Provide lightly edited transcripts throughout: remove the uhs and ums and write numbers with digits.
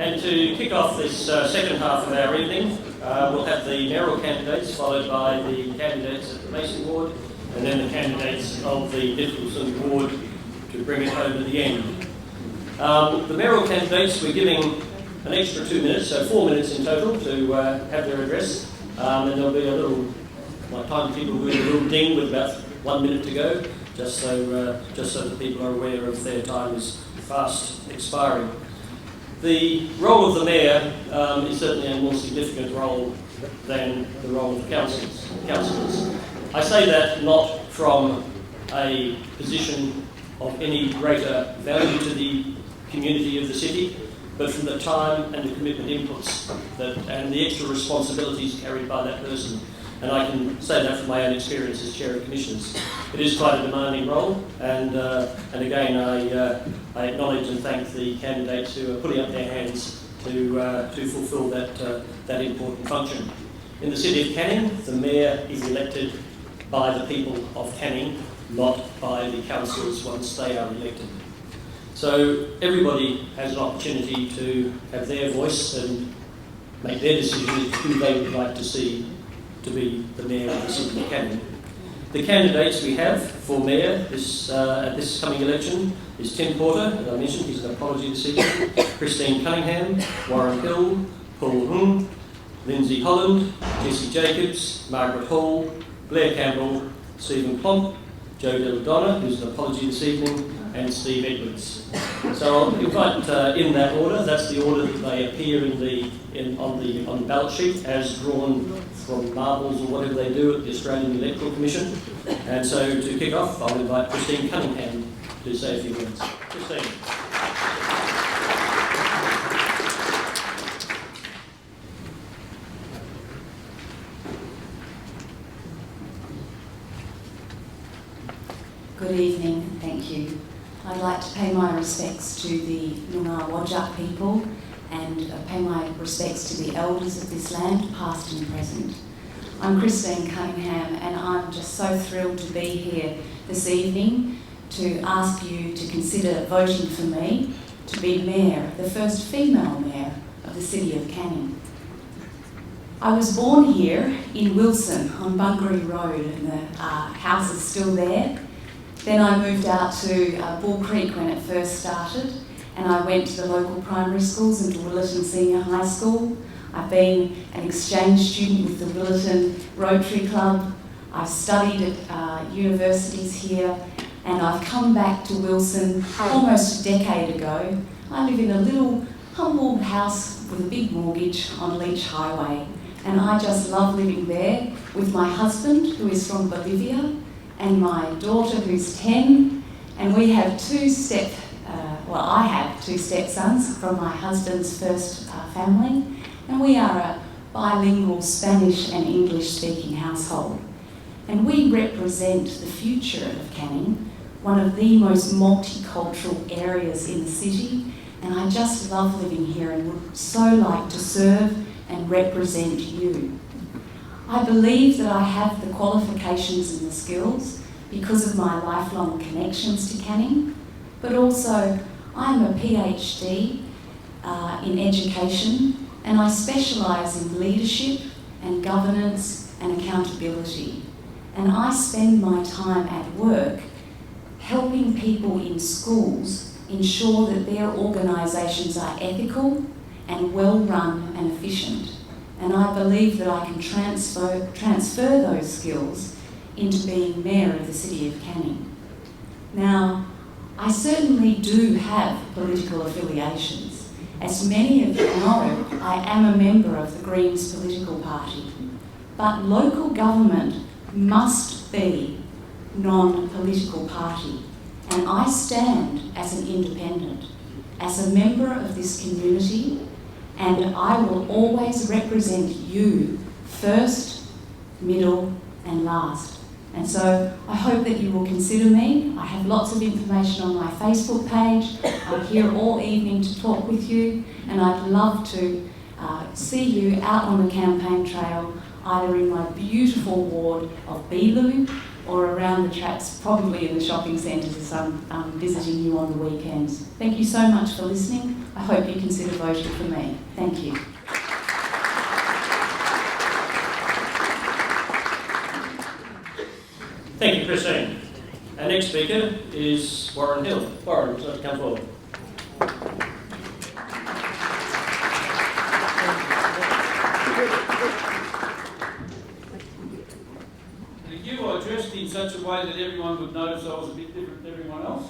And to kick off this second half of our evening, we'll have the mayoral candidates, followed by the candidates of the Mason Ward, and then the candidates of the Nicholson Ward to bring it home at the end. The mayoral candidates, we're giving an extra 2 minutes, so 4 minutes in total to have their address. And there'll be a little, my timekeeper will do a little ding with about 1 minute to go, just so that people are aware of their time is fast expiring. The role of the mayor is certainly a more significant role than the role of the councillors. I say that not from a position of any greater value to the community of the city, but from the time and the commitment inputs and the extra responsibilities carried by that person. And I can say that from my own experience as chair of commissioners. It is quite a demanding role, and again I acknowledge and thank the candidates who are putting up their hands to fulfil that important function. In the city of Canning, the mayor is elected by the people of Canning, not by the councillors once they are elected. So everybody has an opportunity to have their voice and make their decision as to who they would like to see to be the mayor of the city of Canning. The candidates we have for mayor at this coming election is Tim Porter, as I mentioned, he's an apology this evening, Christine Cunningham, Warren Hill, Paul Hung, Lindsay Holland, Jesse Jacobs, Margaret Hall, Blair Campbell, Stephen Plomp, Joe Deladonna, who's an apology this evening, and Steve Edwards. So I'll invite in that order. That's the order that they appear on the ballot sheet as drawn from marbles or whatever they do at the Australian Electoral Commission. And so to kick off, I'll invite Christine Cunningham to say a few words. Christine. Good evening, thank you. I'd like to pay my respects to the Noongar Whadjuk people and pay my respects to the elders of this land, past and present. I'm Christine Cunningham, and I'm just so thrilled to be here this evening to ask you to consider voting for me to be mayor, the first female mayor of the city of Canning. I was born here in Wilson on Bungaree Road, and the house is still there. Then I moved out to Bull Creek when it first started, and I went to the local primary schools and to Willetton Senior High School. I've been an exchange student with the Willetton Rotary Club. I've studied at universities here, and I've come back to Wilson almost a decade ago. I live in a little humble house with a big mortgage on Leach Highway, and I just love living there with my husband, who is from Bolivia, and my daughter who's 10, and we have I have two stepsons from my husband's first family, and we are a bilingual Spanish and English speaking household. And we represent the future of Canning, one of the most multicultural areas in the city, and I just love living here and would so like to serve and represent you. I believe that I have the qualifications and the skills because of my lifelong connections to Canning, but also I'm a PhD in education, and I specialise in leadership and governance and accountability. And I spend my time at work helping people in schools ensure that their organisations are ethical and well run and efficient. And I believe that I can transfer those skills into being mayor of the city of Canning. Now, I certainly do have political affiliations. As many of you know, I am a member of the Greens political party. But local government must be non-political party. And I stand as an independent, as a member of this community, and I will always represent you first, middle, and last. And so I hope that you will consider me. I have lots of information on my Facebook page. I'm here all evening to talk with you, and I'd love to see you out on the campaign trail, either in my beautiful ward of Beeloo or around the tracks, probably in the shopping centres as I'm visiting you on the weekends. Thank you so much for listening. I hope you consider voting for me. Thank you. Thank you, Christine. Our next speaker is Warren Hill. Warren, would you like to come forward? Thank you. I dressed in such a way that everyone would notice I was a bit different than everyone else.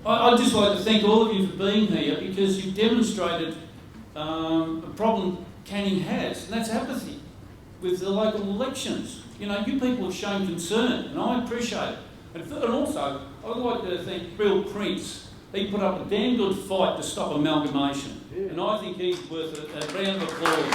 I'd just like to thank all of you for being here, because you've demonstrated a problem Canning has, and that's apathy with the local elections. You know, you people have shown concern, and I appreciate it. And also, I'd like to thank Bill Prince. He put up a damn good fight to stop amalgamation, and I think he's worth a round of applause.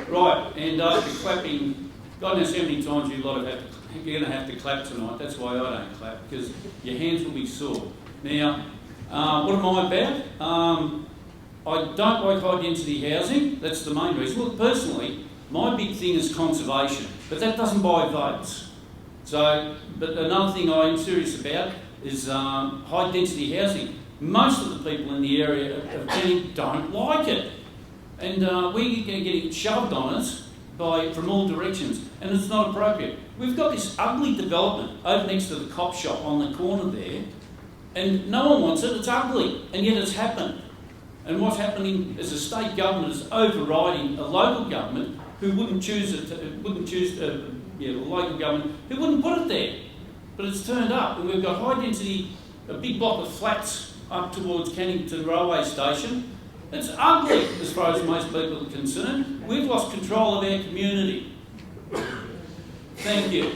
Right, and the clapping, God knows how many times you're going to have to clap tonight. That's why I don't clap, because your hands will be sore. Now, what am I about? I don't like high-density housing. That's the main reason. Look, personally, my big thing is conservation, but that doesn't buy votes. So, but another thing I am serious about is high-density housing. Most of the people in the area of Canning don't like it, and we're getting shoved on us from all directions, and it's not appropriate. We've got this ugly development over next to the cop shop on the corner there, and no one wants it. It's ugly, and yet it's happened. And what's happening is the state government is overriding a local government who wouldn't choose it, the local government who wouldn't put it there. But it's turned up, and we've got high density, a big block of flats up towards Cannington railway station. It's ugly as far as most people are concerned. We've lost control of our community. Thank you.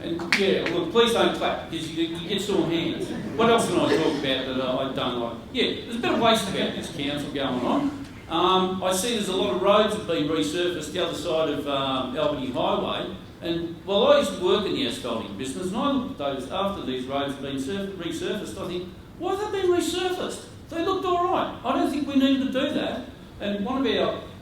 And yeah, well, please don't clap, because you get sore hands. What else can I talk about that I don't like? Yeah, there's a bit of waste about this council going on. I see there's a lot of roads that have been resurfaced the other side of Albany Highway. And well, I used to work in the asphalting business, and I looked at those after these roads have been resurfaced. I think, why have they been resurfaced? They looked all right. I don't think we needed to do that. And one of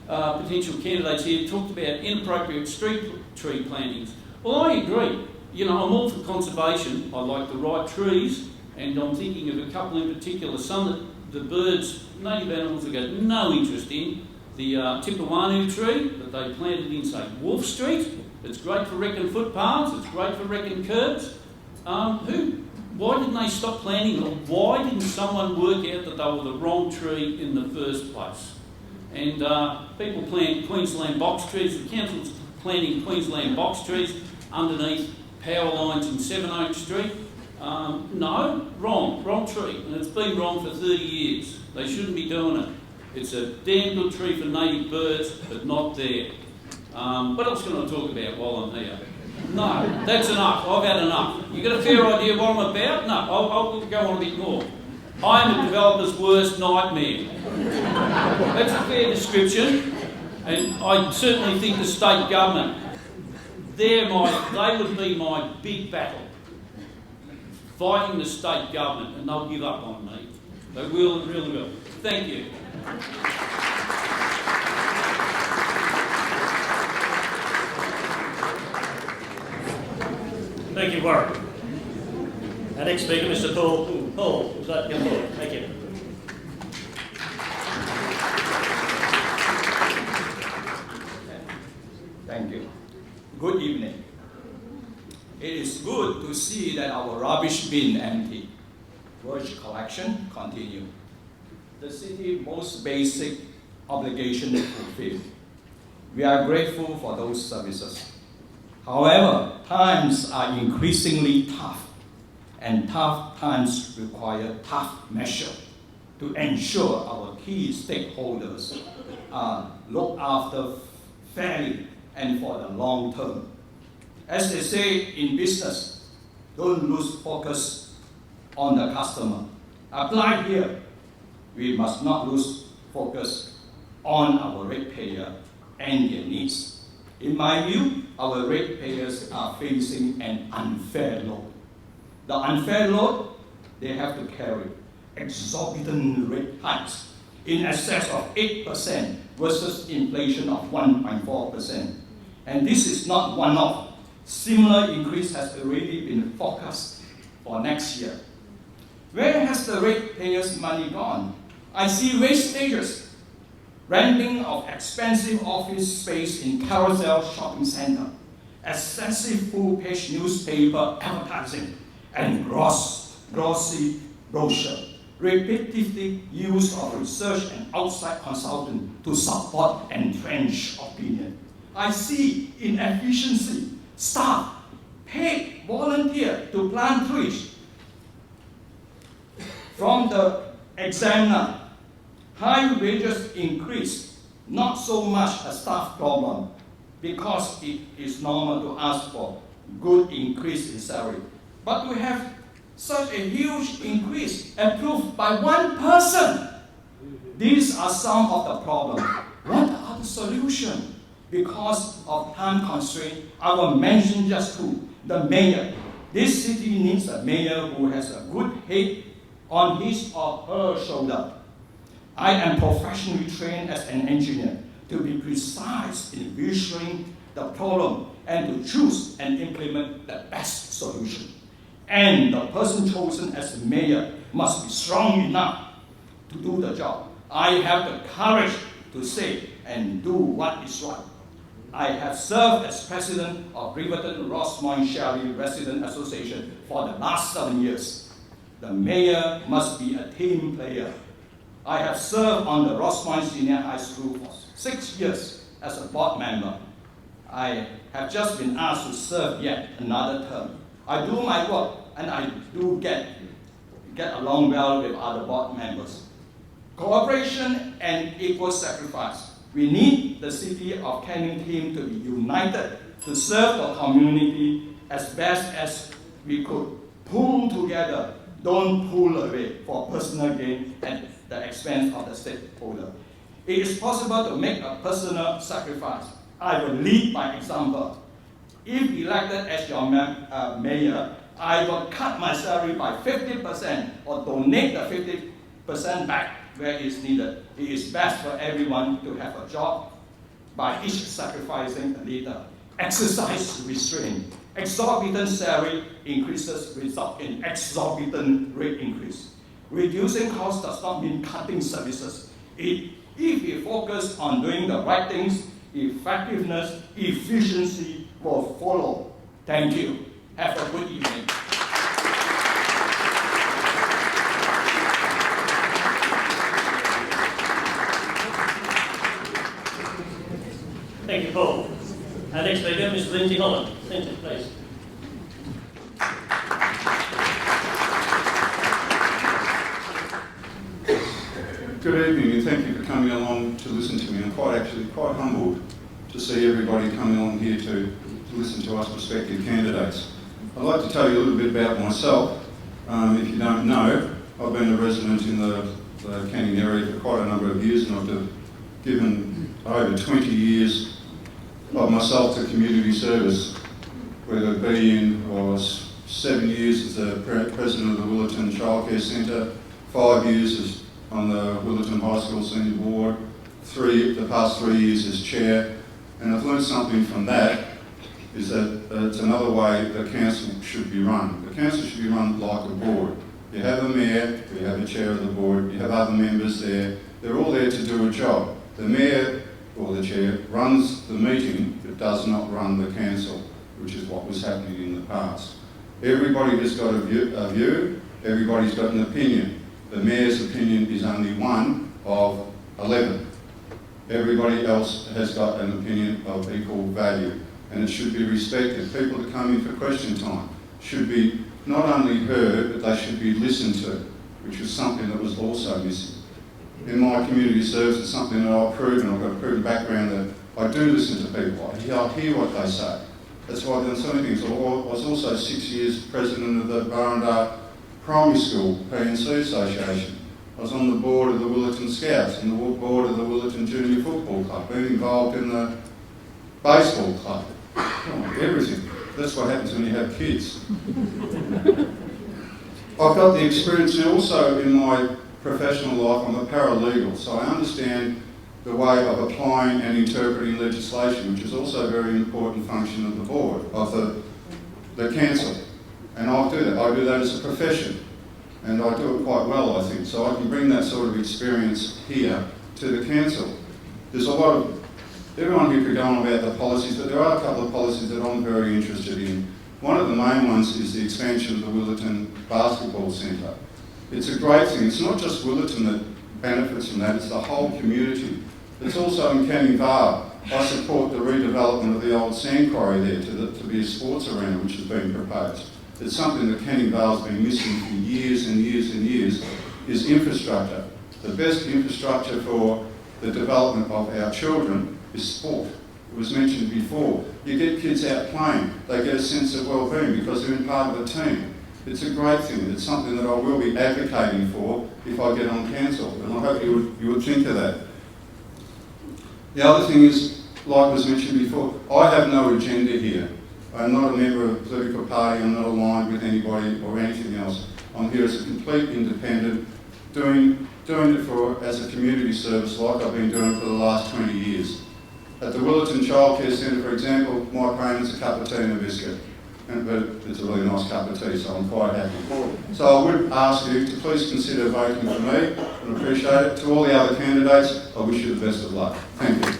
our potential candidates here talked about inappropriate street tree plantings. Well, I agree. You know, I'm all for conservation. I like the right trees, and I'm thinking of a couple in particular. Some that the birds, native animals, have got no interest in. The Tipuanu tree that they planted in, say, Wolf Street. It's great for wrecking footpaths. It's great for wrecking curbs. Why didn't they stop planting them? Why didn't someone work out that they were the wrong tree in the first place? And people plant Queensland box trees. The council's planting Queensland box trees underneath power lines in 7 Oak Street. No, wrong tree. And it's been wrong for 30 years. They shouldn't be doing it. It's a damn good tree for native birds, but not there. What else can I talk about while I'm here? No, that's enough. I've had enough. You got a fair idea what I'm about? No, I'll go on a bit more. I'm a developer's worst nightmare. That's a fair description. And I certainly think the state government, they would be my big battle. Fighting the state government, and they'll give up on me. They will, really will. Thank you. Thank you, Warren. Our next speaker, Mr. Paul. Paul, would you like to come forward? Thank you. Thank you. Good evening. It is good to see that our rubbish bin empty. Garbage collection continue. The city's most basic obligation fulfilled. We are grateful for those services. However, times are increasingly tough, and tough times require tough measures to ensure our key stakeholders are looked after fairly and for the long term. As they say in business, don't lose focus on the customer. Applied here, we must not lose focus on our ratepayer and their needs. In my view, our ratepayers are facing an unfair load. The unfair load, they have to carry exorbitant rate hikes in excess of 8% versus inflation of 1.4%. And this is not one-off. Similar increase has already been forecast for next year. Where has the ratepayers' money gone? I see wastages, renting of expensive office space in Carousel Shopping Centre, excessive full-page newspaper advertising, and glossy brochure, repetitive use of research and outside consultant to support entrenched opinion. I see inefficiency, staff, paid volunteer to plant trees. From the examiner, high wages increase, not so much a staff problem, because it is normal to ask for good increase in salary. But we have such a huge increase approved by one person. These are some of the problems. What are the solutions? Because of time constraint, I will mention just two. The mayor. This city needs a mayor who has a good head on his or her shoulder. I am professionally trained as an engineer to be precise in visualizing the problem and to choose and implement the best solution. And the person chosen as the mayor must be strong enough to do the job. I have the courage to say and do what is right. I have served as president of Riverton Rossmoyne Shelley Resident Association for the last 7 years. The mayor must be a team player. I have served on the Rossmoyne Senior High School for 6 years as a board member. I have just been asked to serve yet another term. I do my work and I do get along well with other board members. Cooperation and equal sacrifice. We need the city of Cunningham to be united to serve the community as best as we could. Pull together, don't pull away for personal gain at the expense of the stakeholder. It is possible to make a personal sacrifice. I will lead by example. If elected as your mayor, I will cut my salary by 50% or donate the 50% back where it is needed. It is best for everyone to have a job by each sacrificing a little. Exercise restraint. Exorbitant salary increases result in exorbitant rate increase. Reducing costs does not mean cutting services. If we focus on doing the right things, effectiveness, efficiency will follow. Thank you. Have a good evening. Thank you, Paul. Our next speaker, Ms. Lindsay Holland. Lindsay, please. Good evening, and thank you for coming along to listen to me. I'm quite humbled to see everybody coming along here to listen to us prospective candidates. I'd like to tell you a little bit about myself. If you don't know, I've been a resident in the Canning area for quite a number of years, and I've given over 20 years of myself to community service, whether it be in 7 years as the president of the Willerton Childcare Centre, 5 years as on the Willerton High School Senior Board, the past 3 years as chair, and I've learned something from that, is that it's another way the council should be run. The council should be run like a board. You have a mayor, you have a chair of the board, you have other members there, they're all there to do a job. The mayor or the chair runs the meeting but does not run the council, which is what was happening in the past. Everybody has got a view, everybody's got an opinion. The mayor's opinion is only one of 11. Everybody else has got an opinion of equal value, and it should be respected. People that come in for question time should be not only heard, but they should be listened to, which was something that was also missing. In my community service, it's something that I've proven. I've got a proven background that I do listen to people. I hear what they say. That's why I've done so many things. I was also 6 years president of the Barndar Primary School P&C Association. I was on the board of the Willerton Scouts and the board of the Willerton Junior Football Club, been involved in the baseball club, everything. That's what happens when you have kids. I've got the experience now also in my professional life, I'm a paralegal, so I understand the way of applying and interpreting legislation, which is also a very important function of the board, of the council. And I do that. I do that as a profession, and I do it quite well, I think. So I can bring that sort of experience here to the council. There's a lot of, everyone here could go on about the policies, but there are a couple of policies that I'm very interested in. One of the main ones is the expansion of the Willerton Basketball Centre. It's a great thing. It's not just Willerton that benefits from that, it's the whole community. It's also in Canning Vale. I support the redevelopment of the old sand quarry there to be a sports arena, which has been proposed. It's something that Canning Vale's been missing for years and years and years, is infrastructure. The best infrastructure for the development of our children is sport. It was mentioned before. You get kids out playing, they get a sense of well-being because they're in part of a team. It's a great thing. It's something that I will be advocating for if I get on council, and I hope you would think of that. The other thing is, like was mentioned before, I have no agenda here. I'm not a member of a political party, I'm not aligned with anybody or anything else. I'm here as a complete independent, doing it as a community service like I've been doing for the last 20 years. At the Willerton Childcare Centre, for example, my payment's a cup of tea and a biscuit. But it's a really nice cup of tea, so I'm quite happy. So I would ask you to please consider voting for me, and appreciate it. To all the other candidates, I wish you the best of luck. Thank you.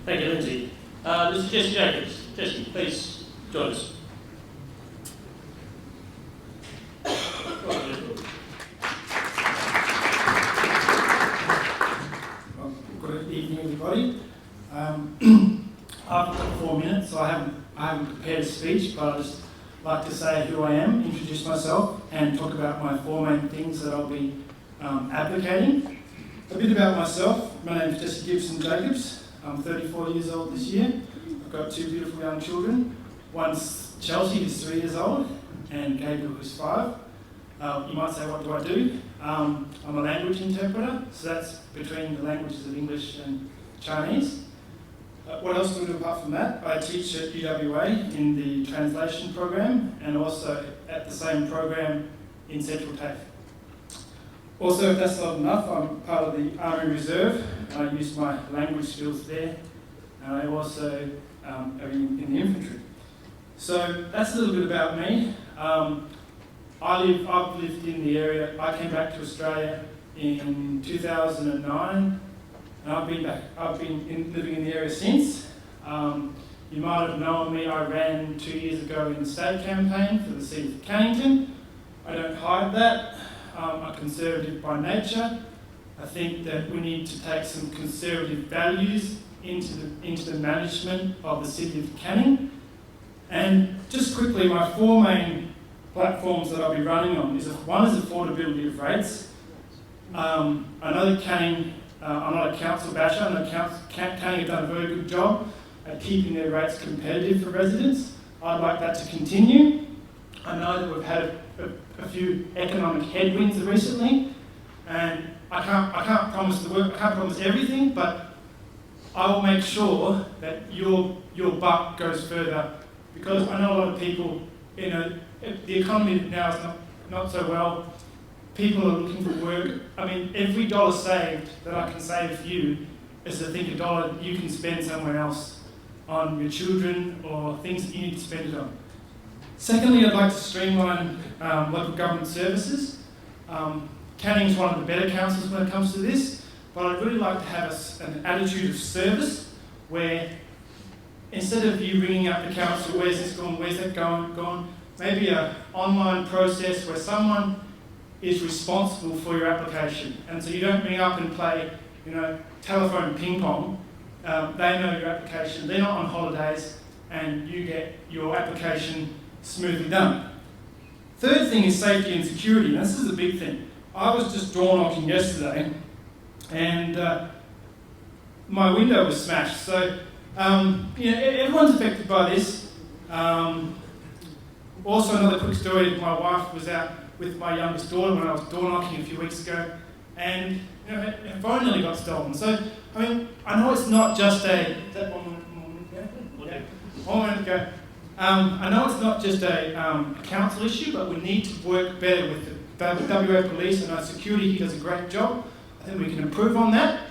Thank you, Lindsay. Mr. Jesse Jenkins. Jesse, please join us. Good evening, everybody. I've got 4 minutes, so I haven't prepared a speech, but I'd just like to say who I am, introduce myself, and talk about my 4 main things that I'll be advocating. A bit about myself. My name is Jesse Gibson Jacobs. I'm 34 years old this year. I've got 2 beautiful young children. One's Chelsea, who's 3 years old, and Gabriel, who's 5. You might say, what do I do? I'm a language interpreter, so that's between the languages of English and Chinese. What else do I do apart from that? I teach at UWA in the translation program and also at the same program in Central TAFE. Also, if that's not enough, I'm part of the Army Reserve. I use my language skills there, and I also am in the infantry. So that's a little bit about me. I've lived in the area. I came back to Australia in 2009, and I've been living in the area since. You might have known me. I ran 2 years ago in the state campaign for the seat of Cunningham. I don't hide that. I'm a conservative by nature. I think that we need to take some conservative values into the management of the city of Canning. And just quickly, my 4 main platforms that I'll be running on is one is affordability of rates. I know Canning, I'm not a council basher. I know Canning have done a very good job at keeping their rates competitive for residents. I'd like that to continue. I know that we've had a few economic headwinds recently, and I can't promise the work. I can't promise everything, but I will make sure that your buck goes further, because I know a lot of people, the economy now is not so well. People are looking for work. I mean, every dollar saved that I can save for you is, I think, a dollar that you can spend somewhere else on your children or things that you need to spend it on. Secondly, I'd like to streamline local government services. Canning is one of the better councils when it comes to this, but I'd really like to have an attitude of service where instead of you ringing up the council, where's this gone, where's that gone, maybe an online process where someone is responsible for your application. And so you don't ring up and play, telephone ping pong. They know your application, they're not on holidays, and you get your application smoothly done. Third thing is safety and security. Now, this is a big thing. I was just door knocking yesterday, and my window was smashed. So, everyone's affected by this. Also, another quick story, my wife was out with my youngest daughter when I was door knocking a few weeks ago, and her phone nearly got stolen. So, I know it's not just a... Is that 1 minute ago? 1 minute ago. I know it's not just a council issue, but we need to work better with the WA Police and our security. He does a great job. I think we can improve on that.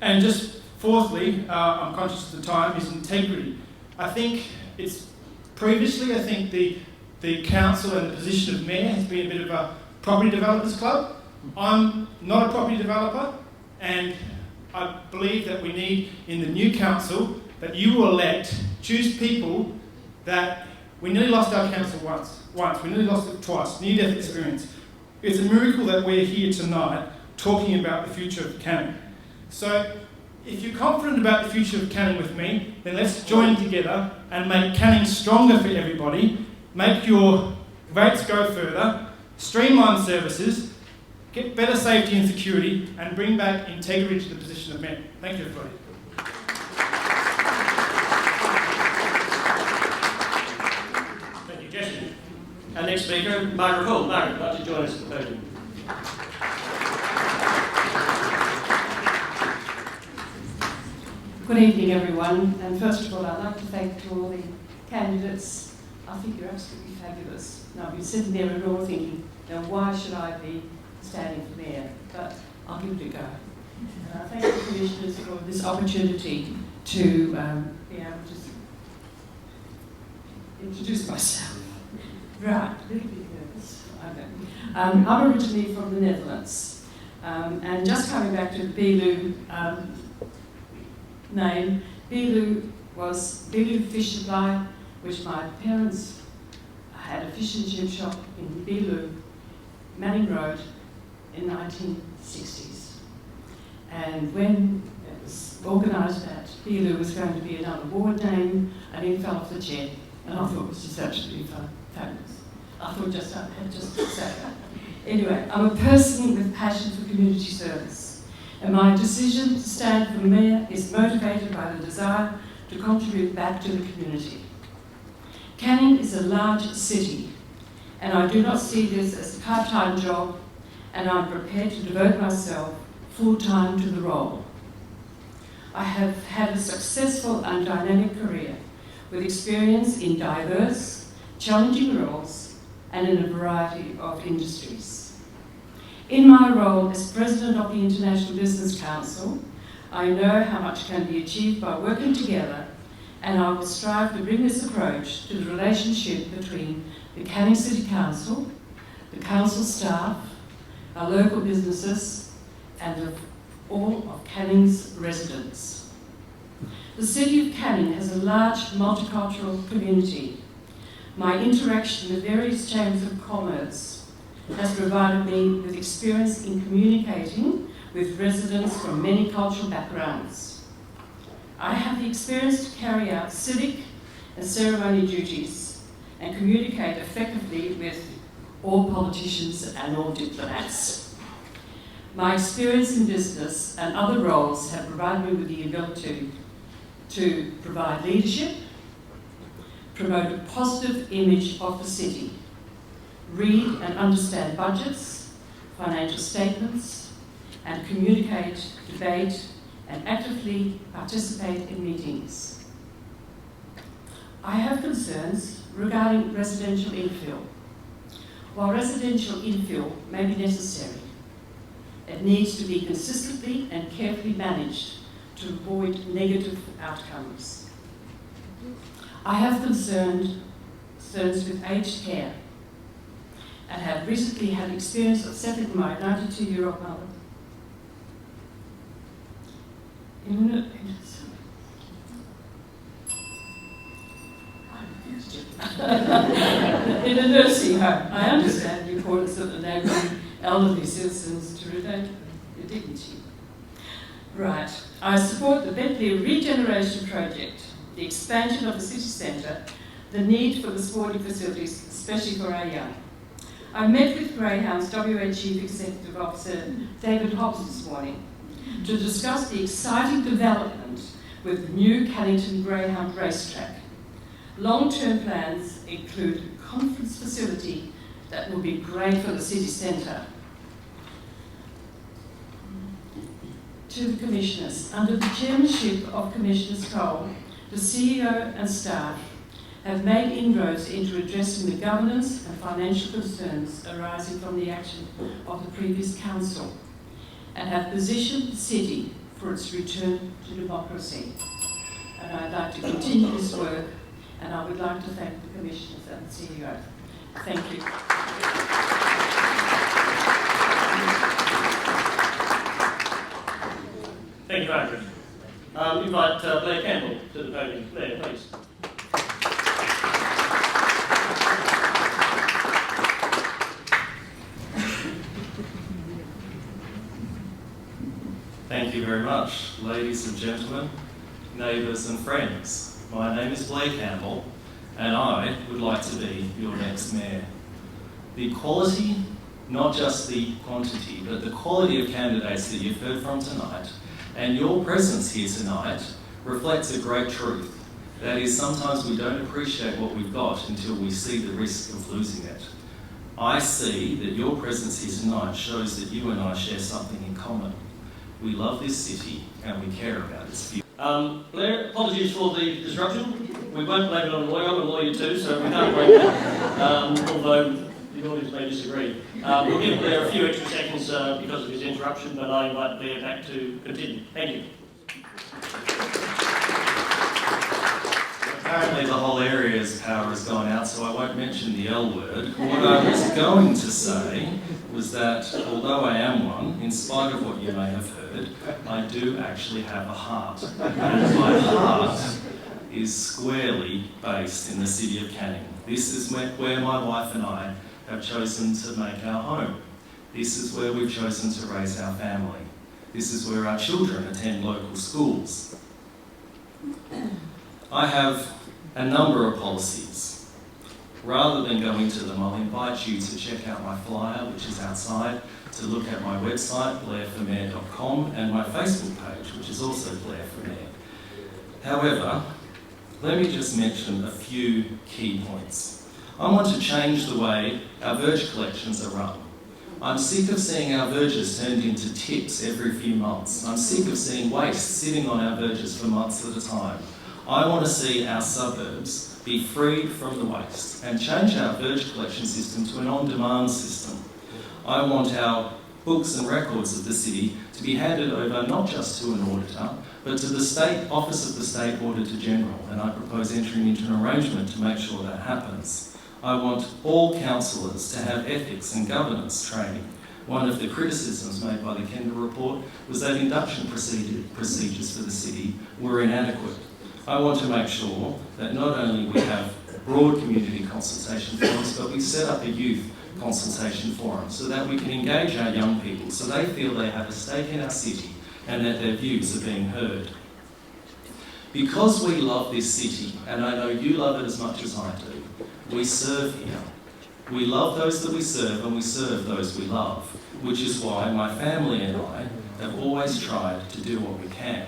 And just fourthly, I'm conscious of the time, is integrity. I think the council and the position of mayor has been a bit of a property developers club. I'm not a property developer, and I believe that we need, in the new council, that you will choose people that... We nearly lost our council once. We nearly lost it twice. Near-death experience. It's a miracle that we're here tonight talking about the future of Canning. So, if you're confident about the future of Canning with me, then let's join together and make Canning stronger for everybody, make your rates go further, streamline services, get better safety and security, and bring back integrity to the position of mayor. Thank you, everybody. Thank you, Jesse. Our next speaker, Margaret Hall. Margaret, would you like to join us at the podium? Good evening, everyone. And first of all, I'd like to thank to all the candidates. I think you're absolutely fabulous. Now, I've been sitting there and all thinking, now why should I be standing for mayor? But I'll give it a go. And I thank the commissioners for this opportunity to be able to introduce myself. Right, a little bit nervous. Okay. I'm originally from the Netherlands. And just coming back to the Beeloo name, Beeloo was Beeloo Fish Supply, which my parents had a fish and chip shop in Beeloo, Manning Road, in the 1960s. And when it was organised that Beeloo was going to be another ward name, and it fell off the chair, and I thought it was just absolutely fabulous. I thought I had just to say that. Anyway, I'm a person with passion for community service. And my decision to stand for mayor is motivated by the desire to contribute back to the community. Canning is a large city, and I do not see this as a part-time job, and I'm prepared to devote myself full-time to the role. I have had a successful and dynamic career with experience in diverse, challenging roles and in a variety of industries. In my role as President of the International Business Council, I know how much can be achieved by working together, and I will strive to bring this approach to the relationship between the Canning City Council, the council staff, our local businesses, and all of Canning's residents. The City of Canning has a large multicultural community. My interaction with various chambers of commerce has provided me with experience in communicating with residents from many cultural backgrounds. I have the experience to carry out civic and ceremony duties and communicate effectively with all politicians and all diplomats. My experience in business and other roles have provided me with the ability to provide leadership, promote a positive image of the city, read and understand budgets, financial statements, and communicate, debate, and actively participate in meetings. I have concerns regarding residential infill. While residential infill may be necessary, it needs to be consistently and carefully managed to avoid negative outcomes. I have concerns with aged care and have recently had experience of settling my 92-year-old mother in a nursing home. I understand the importance of enabling elderly citizens to retain their dignity. Right. I support the Bentley Regeneration Project, the expansion of the city centre, the need for the sporting facilities, especially for our young. I met with Greyhound's WA Chief Executive Officer David Hobbs this morning to discuss the exciting development with the new Cannington Greyhound racetrack. Long-term plans include a conference facility that will be great for the city centre. To the Commissioners, under the chairmanship of Commissioners Cole, the CEO and staff have made inroads into addressing the governance and financial concerns arising from the action of the previous council and have positioned the city for its return to democracy. And I'd like to continue this work, and I would like to thank the Commissioners and the CEO. Thank you. Thank you, Margaret. We invite Blair Campbell to the podium. Blair, please. Thank you very much, ladies and gentlemen, neighbours and friends. My name is Blair Campbell, and I would like to be your next mayor. The quality, not just the quantity, but the quality of candidates that you've heard from tonight, and your presence here tonight reflects a great truth. That is, sometimes we don't appreciate what we've got until we see the risk of losing it. I see that your presence here tonight shows that you and I share something in common. We love this city and we care about its future. Blair, apologies for the disruption. We won't blame it on a lawyer. I'm a lawyer too, so we can't blame that. Although the audience may disagree. We'll give Blair a few extra seconds because of his interruption, but I invite Blair back to continue. Thank you. Apparently the whole area's power has gone out, so I won't mention the L word. What I was going to say was that although I am one, in spite of what you may have heard, I do actually have a heart. And my heart is squarely based in the city of Cunningham. This is where my wife and I have chosen to make our home. This is where we've chosen to raise our family. This is where our children attend local schools. I have a number of policies. Rather than go into them, I'll invite you to check out my flyer, which is outside, to look at my website, blairformayor.com, and my Facebook page, which is also Blair for Mayor. However, let me just mention a few key points. I want to change the way our verge collections are run. I'm sick of seeing our verges turned into tips every few months. I'm sick of seeing waste sitting on our verges for months at a time. I want to see our suburbs be freed from the waste and change our verge collection system to an on-demand system. I want our books and records of the city to be handed over not just to an auditor, but to the State Office of the State Auditor General, and I propose entering into an arrangement to make sure that happens. I want all councillors to have ethics and governance training. One of the criticisms made by the Kendall report was that induction procedures for the city were inadequate. I want to make sure that not only we have broad community consultation forums, but we set up a youth consultation forum so that we can engage our young people so they feel they have a stake in our city and that their views are being heard. Because we love this city, and I know you love it as much as I do, we serve here. We love those that we serve and we serve those we love, which is why my family and I have always tried to do what we can.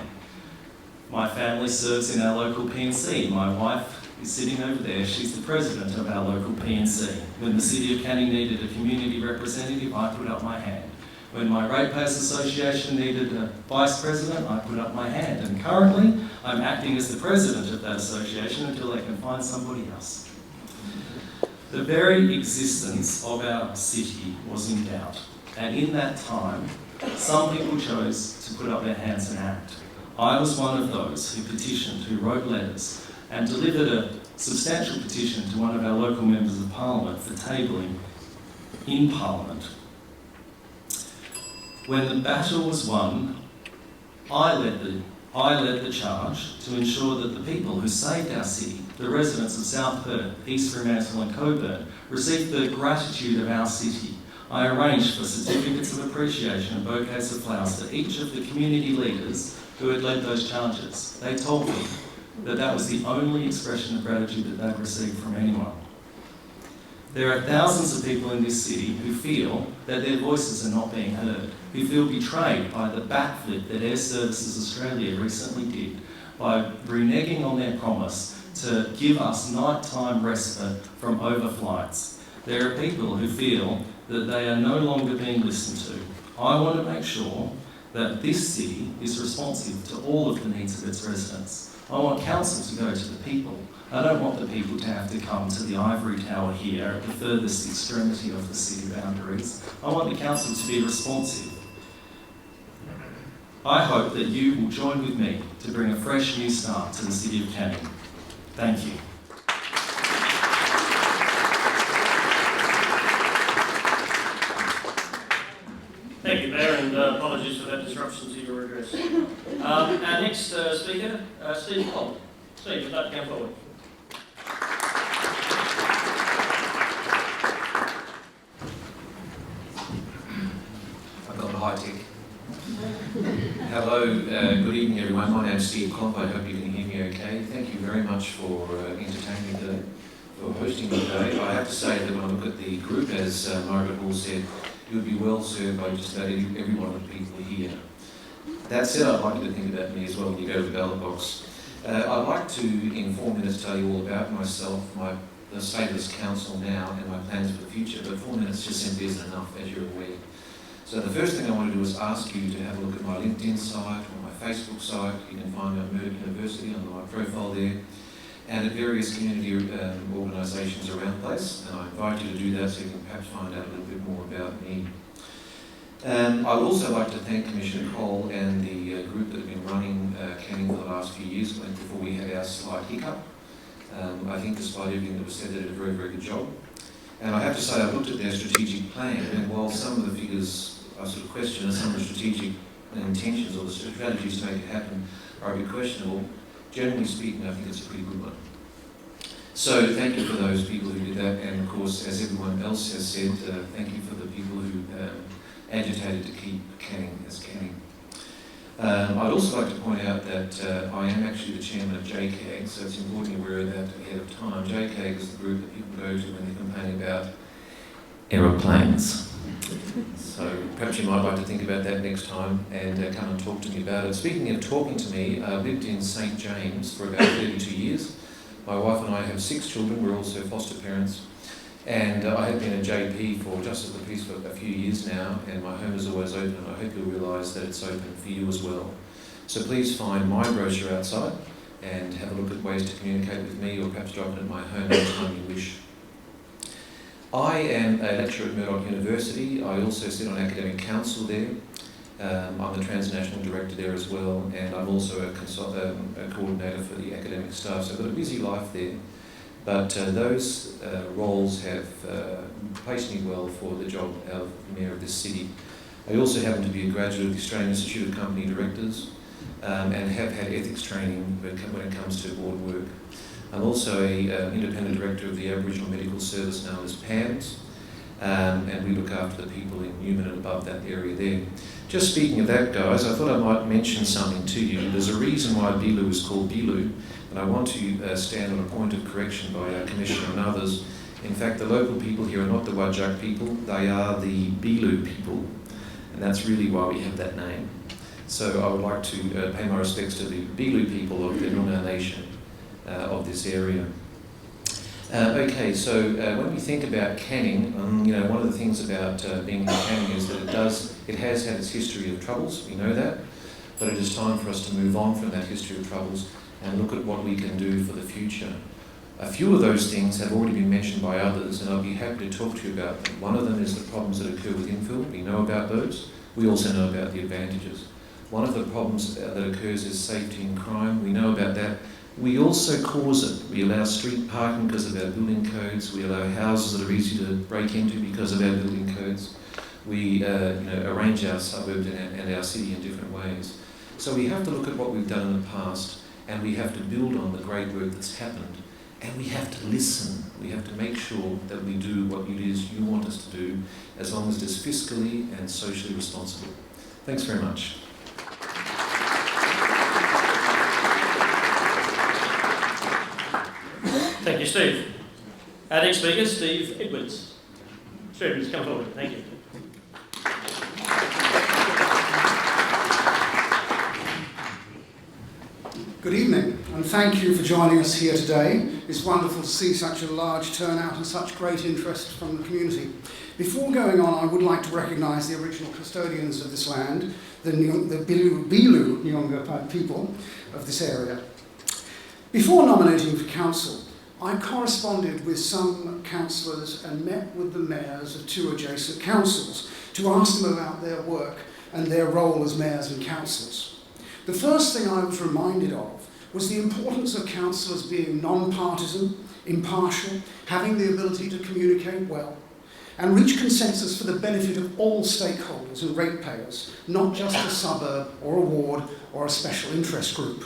My family serves in our local P&C. My wife is sitting over there. She's the president of our local P&C. When the City of Canning needed a community representative, I put up my hand. When my Ratepayers Association needed a vice president, I put up my hand. And currently, I'm acting as the president of that association until they can find somebody else. The very existence of our city was in doubt. And in that time, some people chose to put up their hands and act. I was one of those who petitioned, who wrote letters, and delivered a substantial petition to one of our local members of Parliament for tabling in Parliament. When the battle was won, I led the charge to ensure that the people who saved our city, the residents of South Perth, East Fremantle and Coburn, received the gratitude of our city. I arranged for certificates of appreciation and bouquets of flowers to each of the community leaders who had led those charges. They told me that that was the only expression of gratitude that they'd received from anyone. There are thousands of people in this city who feel that their voices are not being heard, who feel betrayed by the backflip that Air Services Australia recently did by reneging on their promise to give us nighttime respite from overflights. There are people who feel that they are no longer being listened to. I want to make sure that this city is responsive to all of the needs of its residents. I want council to go to the people. I don't want the people to have to come to the ivory tower here at the furthest extremity of the city boundaries. I want the council to be responsive. I hope that you will join with me to bring a fresh new start to the city of Canning. Thank you. Thank you, Blair, and apologies for that disruption to your address. Our next speaker, Steve Holland. Steve, you'd like to come forward. I've got the high tech. Hello, good evening everyone. My name's Steve Holland. I hope you can hear me okay. Thank you very much for entertaining me today, for hosting me today. I have to say that when I look at the group, as Margaret Hall said, you would be well served by just about every one of the people here. That said, I'd like you to think about me as well when you go to the ballot box. I'd like to, in 4 minutes, tell you all about myself, the state of this council now, and my plans for the future, but 4 minutes just simply isn't enough, as you're aware. So the first thing I want to do is ask you to have a look at my LinkedIn site or my Facebook site. You can find me at Murdoch University under my profile there, and at various community organisations around the place, and I invite you to do that so you can perhaps find out a little bit more about me. I'd also like to thank Commissioner Cole and the group that have been running Canning for the last few years, before we had our slight hiccup. I think despite everything that was said, they did a very, very good job. And I have to say, I looked at their strategic plan, and while some of the figures I sort of question, and some of the strategic intentions or the strategies to make it happen are a bit questionable, generally speaking, I think it's a pretty good one. So thank you for those people who did that, and of course, as everyone else has said, thank you for the people who agitated to keep Canning as Canning. I'd also like to point out that I am actually the chairman of JCAG, so it's important you're aware of that ahead of time. JCAG is the group that people go to when they complain about aeroplanes. So perhaps you might like to think about that next time and come and talk to me about it. Speaking of talking to me, I've lived in St James for about 32 years. My wife and I have 6 children. We're also foster parents. And I have been a JP for Justice of the Peace for a few years now, and my home is always open, and I hope you'll realise that it's open for you as well. So please find my brochure outside and have a look at ways to communicate with me, or perhaps drop it at my home anytime you wish. I am a lecturer at Murdoch University. I also sit on academic council there. I'm the transnational director there as well, and I'm also a coordinator for the academic staff, so I've got a busy life there. But those roles have placed me well for the job of Mayor of this city. I also happen to be a graduate of the Australian Institute of Company Directors and have had ethics training when it comes to board work. I'm also an independent director of the Aboriginal Medical Service known as PAMS, and we look after the people in Newman and above that area there. Just speaking of that, guys, I thought I might mention something to you. There's a reason why Beeloo is called Beeloo, and I want to stand on a point of correction by our Commissioner and others. In fact, the local people here are not the Whadjuk people, they are the Beeloo people, and that's really why we have that name. So I would like to pay my respects to the Beeloo people of the Noongar Nation of this area. Okay, so when we think about Canning, one of the things about being in Canning is that it has had its history of troubles, we know that, but it is time for us to move on from that history of troubles and look at what we can do for the future. A few of those things have already been mentioned by others, and I'll be happy to talk to you about them. One of them is the problems that occur with infill. We know about those. We also know about the advantages. One of the problems that occurs is safety and crime. We know about that. We also cause it. We allow street parking because of our building codes. We allow houses that are easy to break into because of our building codes. We arrange our suburbs and our city in different ways. So we have to look at what we've done in the past, and we have to build on the great work that's happened. And we have to listen. We have to make sure that we do what it is you want us to do, as long as it is fiscally and socially responsible. Thanks very much. Thank you, Steve. Our next speaker, Steve Edwards. Steve Edwards, come forward. Thank you. Good evening, and thank you for joining us here today. It's wonderful to see such a large turnout and such great interest from the community. Before going on, I would like to recognise the original custodians of this land, the Bilu Nyunga people of this area. Before nominating for council, I corresponded with some councillors and met with the mayors of 2 adjacent councils to ask them about their work and their role as mayors and councillors. The first thing I was reminded of was the importance of councillors being non-partisan, impartial, having the ability to communicate well, and reach consensus for the benefit of all stakeholders and ratepayers, not just a suburb or a ward or a special interest group.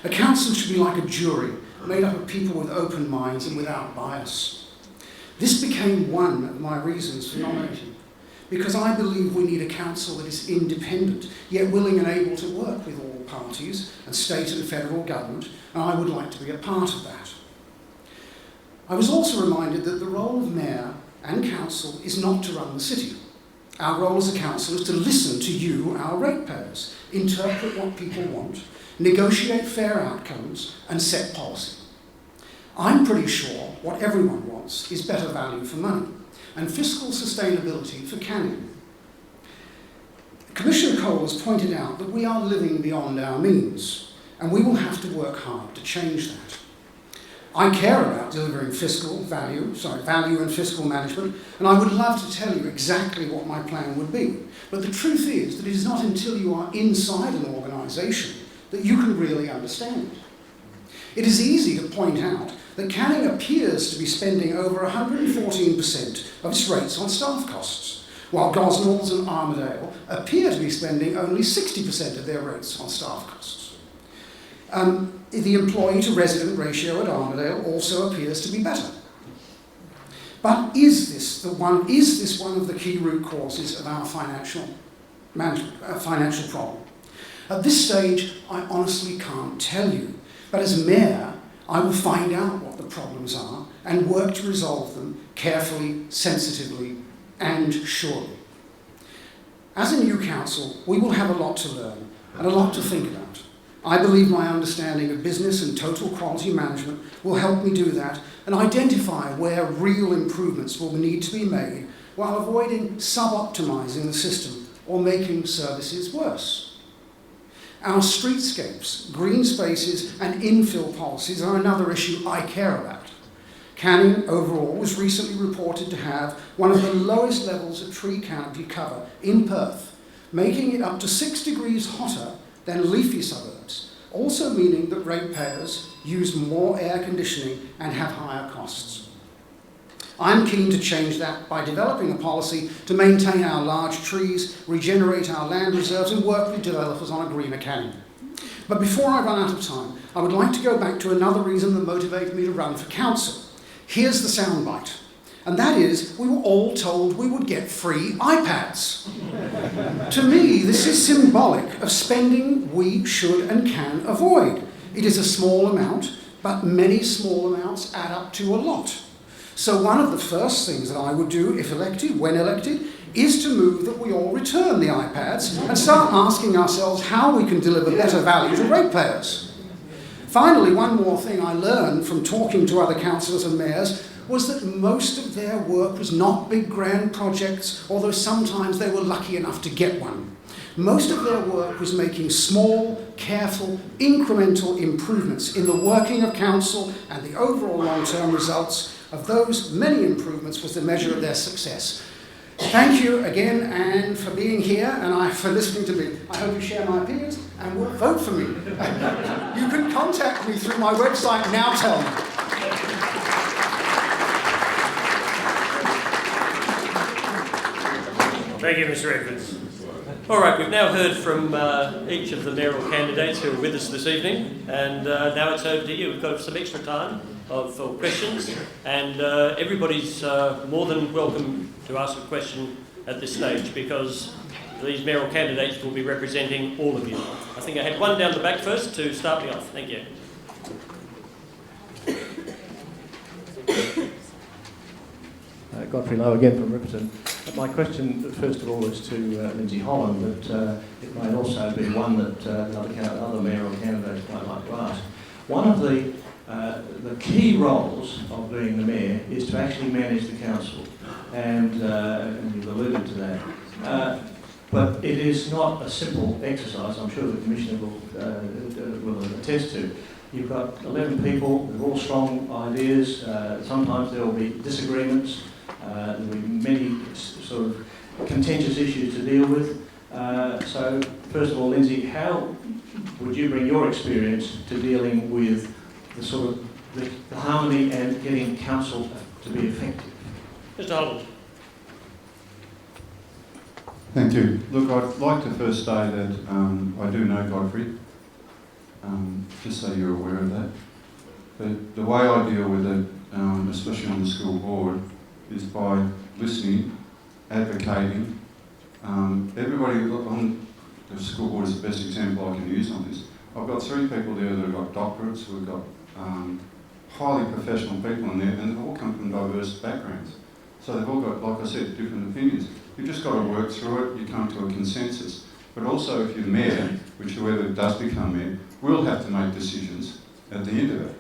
A council should be like a jury, made up of people with open minds and without bias. This became one of my reasons for nominating, because I believe we need a council that is independent, yet willing and able to work with all parties and state and federal government, and I would like to be a part of that. I was also reminded that the role of mayor and council is not to run the city. Our role as a council is to listen to you, our ratepayers, interpret what people want, negotiate fair outcomes, and set policy. I'm pretty sure what everyone wants is better value for money and fiscal sustainability for Cunningham. Commissioner Cole has pointed out that we are living beyond our means, and we will have to work hard to change that. I care about delivering value and fiscal management, and I would love to tell you exactly what my plan would be. But the truth is that it is not until you are inside an organisation that you can really understand it. It is easy to point out that Canning appears to be spending over 114% of its rates on staff costs, while Gosnells and Armidale appear to be spending only 60% of their rates on staff costs. The employee-to-resident ratio at Armidale also appears to be better. But is this one of the key root causes of our financial problem? At this stage, I honestly can't tell you, but as mayor, I will find out what the problems are and work to resolve them carefully, sensitively, and surely. As a new council, we will have a lot to learn and a lot to think about. I believe my understanding of business and total quality management will help me do that and identify where real improvements will need to be made while avoiding sub-optimising the system or making services worse. Our streetscapes, green spaces and infill policies are another issue I care about. Canning overall was recently reported to have one of the lowest levels of tree canopy cover in Perth, making it up to 6 degrees hotter than leafy suburbs, also meaning that ratepayers use more air conditioning and have higher costs. I'm keen to change that by developing a policy to maintain our large trees, regenerate our land reserves and work with developers on a greener Canning. But before I run out of time, I would like to go back to another reason that motivated me to run for council. Here's the soundbite, and that is we were all told we would get free iPads. To me, this is symbolic of spending we should and can avoid. It is a small amount, but many small amounts add up to a lot. So one of the first things that I would do, if elected, when elected, is to move that we all return the iPads and start asking ourselves how we can deliver better value to ratepayers. Finally, one more thing I learned from talking to other councillors and mayors was that most of their work was not big grand projects, although sometimes they were lucky enough to get one. Most of their work was making small, careful, incremental improvements in the working of council, and the overall long-term results of those many improvements was the measure of their success. Thank you again and for being here and for listening to me. I hope you share my opinions and will vote for me. You can contact me through my website, Now Tell Me. Thank you, Mr. Edwards. All right, we've now heard from each of the mayoral candidates who are with us this evening, and now it's over to you. We've got some extra time for questions, and everybody's more than welcome to ask a question at this stage because these mayoral candidates will be representing all of you. I think I had one down the back first to start me off. Thank you. Godfrey Lowe again from Ripperton. My question, first of all, is to Lindsay Holland, but it may also be one that other mayoral candidates might like to ask. One of the key roles of being the mayor is to actually manage the council, and you've alluded to that. But it is not a simple exercise, I'm sure the Commissioner will attest to. You've got 11 people with all strong ideas. Sometimes there will be disagreements. There will be many sort of contentious issues to deal with. So, first of all, Lindsay, how would you bring your experience to dealing with the sort of the harmony and getting council to be effective? Mr. Holland. Thank you. Look, I'd like to first say that I do know Godfrey, just so you're aware of that. But the way I deal with it, especially on the school board, is by listening, advocating. Everybody on the school board is the best example I can use on this. I've got 3 people there that have got doctorates, we've got highly professional people in there, and they've all come from diverse backgrounds. So they've all got, like I said, different opinions. You've just got to work through it, you come to a consensus. But also if you're mayor, which whoever does become mayor, will have to make decisions at the end of it.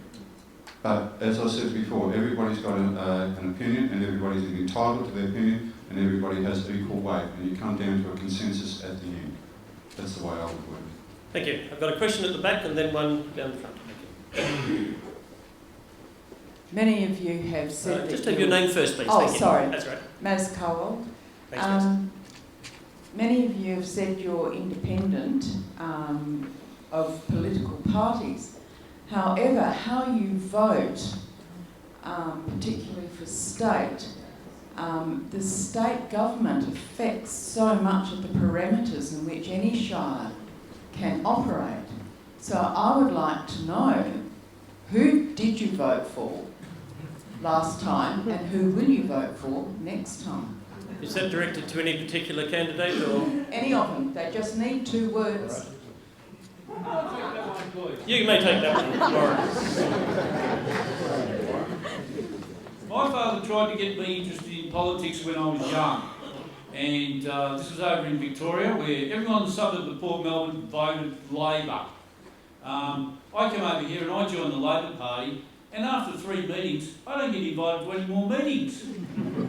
But as I said before, everybody's got an opinion, and everybody's entitled to their opinion, and everybody has equal weight, and you come down to a consensus at the end. That's the way I would work. Thank you. I've got a question at the back and then one down the front. Thank you. Many of you have said just have your name first, please. Oh, Thank you. sorry. That's right. Maz Cowell. Thanks, Maz. Many of you have said you're independent of political parties. However, how you vote, particularly for state, the state government affects so much of the parameters in which any shire can operate. So I would like to know, who did you vote for last time and who will you vote for next time? Is that directed to any particular candidate or? Any of them. They just need 2 words. You may take that one, Laura. My father tried to get me interested in politics when I was young, and this was over in Victoria, where everyone in the suburb of Port Melbourne voted Labor. I came over here and I joined the Labor Party, and after 3 meetings, I don't get invited to any more meetings.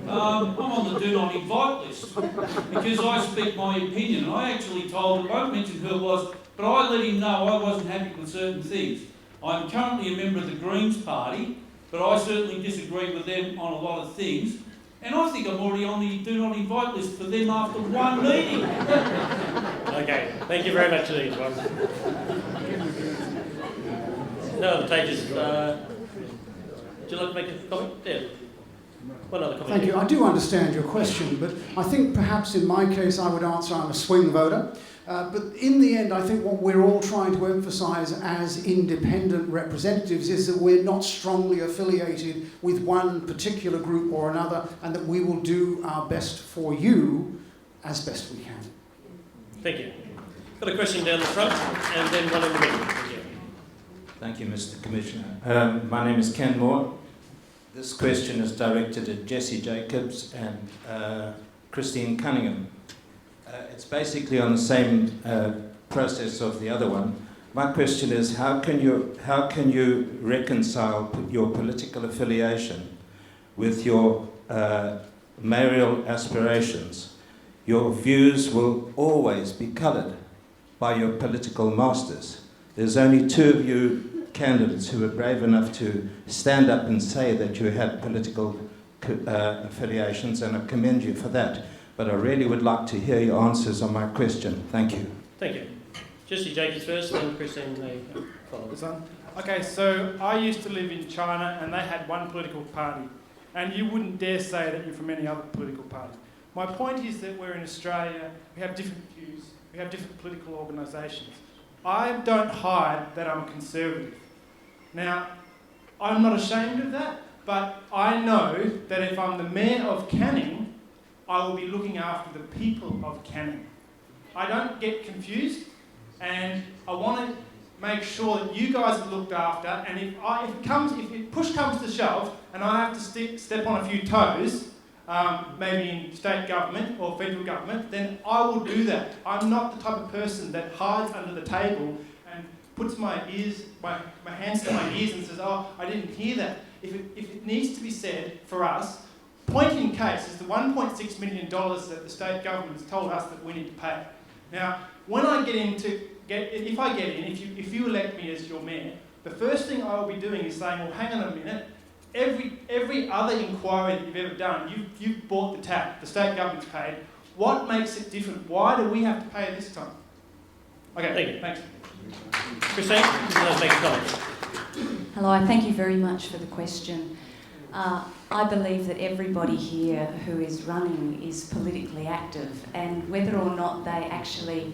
I'm on the do not invite list because I speak my opinion. And I actually told him, I won't mention who it was, but I let him know I wasn't happy with certain things. I'm currently a member of the Greens Party, but I certainly disagree with them on a lot of things. And I think I'm already on the do not invite list for them after 1 meeting. Okay, thank you very much, these ones. No other takers. Would you like to make a comment? Yeah. One other comment. Thank you. I do understand your question, but I think perhaps in my case I would answer I'm a swing voter. But in the end, I think what we're all trying to emphasise as independent representatives is that we're not strongly affiliated with one particular group or another, and that we will do our best for you as best we can. Thank you. Got a question down the front, and then one in the middle. Thank you. Thank you, Mr. Commissioner. My name is Ken Moore. This question is directed at Jessie Jacobs and Christine Cunningham. It's basically on the same process of the other one. My question is, how can you reconcile your political affiliation with your mayoral aspirations? Your views will always be coloured by your political masters. There's only 2 of you candidates who were brave enough to stand up and say that you had political affiliations, and I commend you for that. But I really would like to hear your answers on my question. Thank you. Thank you. Jessie Jacobs first, then Christine may follow. This one? Okay, so I used to live in China and they had one political party. And you wouldn't dare say that you're from any other political party. My point is that we're in Australia, we have different views, we have different political organisations. I don't hide that I'm a conservative. Now, I'm not ashamed of that, but I know that if I'm the mayor of Canning, I will be looking after the people of Canning. I don't get confused, and I want to make sure that you guys are looked after, and if push comes to shove and I have to step on a few toes, maybe in state government or federal government, then I will do that. I'm not the type of person that hides under the table and puts my hands to my ears and says, oh, I didn't hear that. If it needs to be said for us, point in case is the $1.6 million that the state government has told us that we need to pay. Now, when I if I get in, if you elect me as your mayor, the first thing I will be doing is saying, well, hang on a minute, every other inquiry that you've ever done, you've bought the tap, the state government's paid. What makes it different? Why do we have to pay this time? Okay, thank you. Thanks. Christine, let's make a comment. Hello, I thank you very much for the question. I believe that everybody here who is running is politically active, and whether or not they actually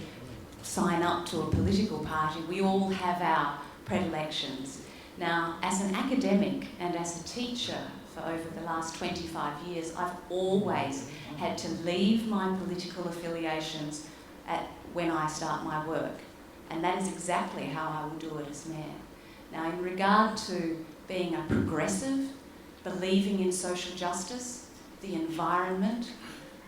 sign up to a political party, we all have our predilections. Now, as an academic and as a teacher for over the last 25 years, I've always had to leave my political affiliations when I start my work. And that is exactly how I will do it as mayor. Now, in regard to being a progressive, believing in social justice, the environment,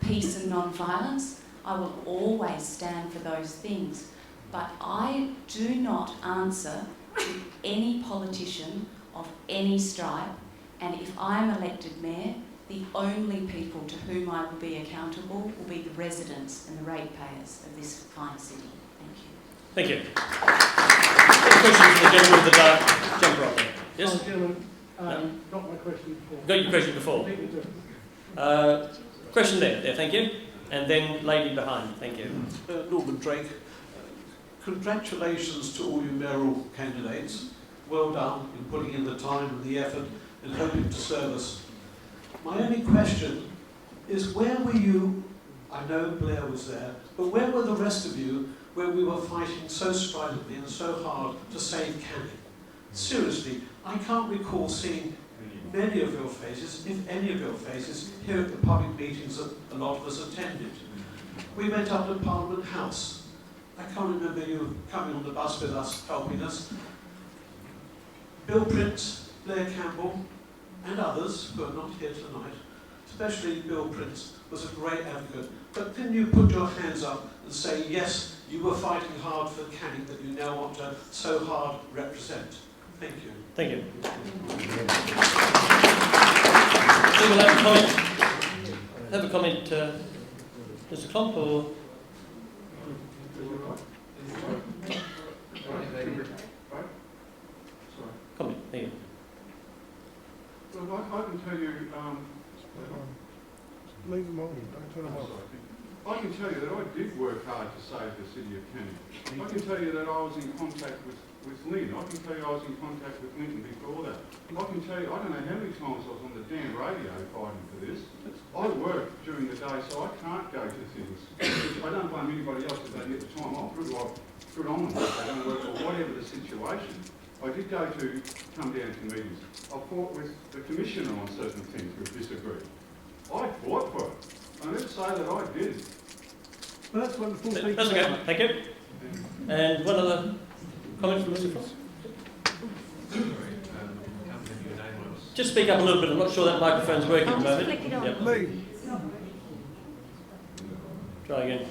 peace and non-violence, I will always stand for those things. But I do not answer to any politician of any stripe, and if I'm elected mayor, the only people to whom I will be accountable will be the residents and the ratepayers of this fine city. Thank you. Thank you. Questions from the gentleman with the dark jumper on there? Yes? Gentlemen, No. got my question before. Got your question before. Question there, thank you. And then lady behind, thank you. Norman Drake. Congratulations to all your mayoral candidates. Well done in putting in the time and the effort and hoping to serve us. My only question is, where were you? I know Blair was there, but where were the rest of you when we were fighting so stridently and so hard to save Canning? Seriously, I can't recall seeing many of your faces, if any of your faces, here at the public meetings that a lot of us attended. We went up to Parliament House. I can't remember you coming on the bus with us, helping us. Bill Prince, Blair Campbell, and others who are not here tonight, especially Bill Prince, was a great advocate. But can you put your hands up and say, yes, you were fighting hard for Canning that you now want to so hard represent? Thank you. Thank you. So we'll have a comment. Have a comment, Mr. Klomp, or? Comment, thank you. Well, I can tell you, Leave them on, don't turn them off. I can tell you that I did work hard to save the city of Canning. I can tell you that I was in contact with Lynn. I can tell you I was in contact with Linton before that. I can tell you, I don't know how many times I was on the damn radio fighting for this. I work during the day, so I can't go to things. I don't blame anybody else if they get the time off. Good on them if they don't work, or whatever the situation. I did come down to meetings. I fought with the Commissioner on certain things we've disagreed. I fought for it. And let's say that I did. Well, that's wonderful. That's okay, thank you. And one other comment from Mr. Frost? Just speak up a little bit, I'm not sure that microphone's working at the moment. Yep. Try again.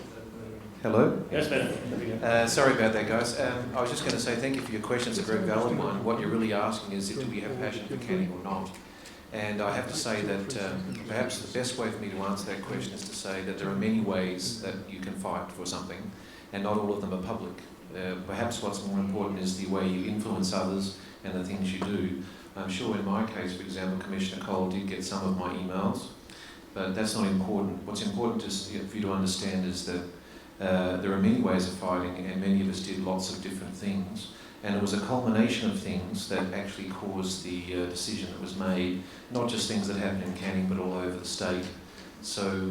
Hello? Yes, better. Sorry about that, guys. I was just going to say thank you for your question. It's a very valid one. What you're really asking is, do we have passion for Canning or not? And I have to say that perhaps the best way for me to answer that question is to say that there are many ways that you can fight for something, and not all of them are public. Perhaps what's more important is the way you influence others and the things you do. I'm sure in my case, for example, Commissioner Cole did get some of my emails, but that's not important. What's important for you to understand is that there are many ways of fighting, and many of us did lots of different things. And it was a culmination of things that actually caused the decision that was made, not just things that happened in Canning, but all over the state. So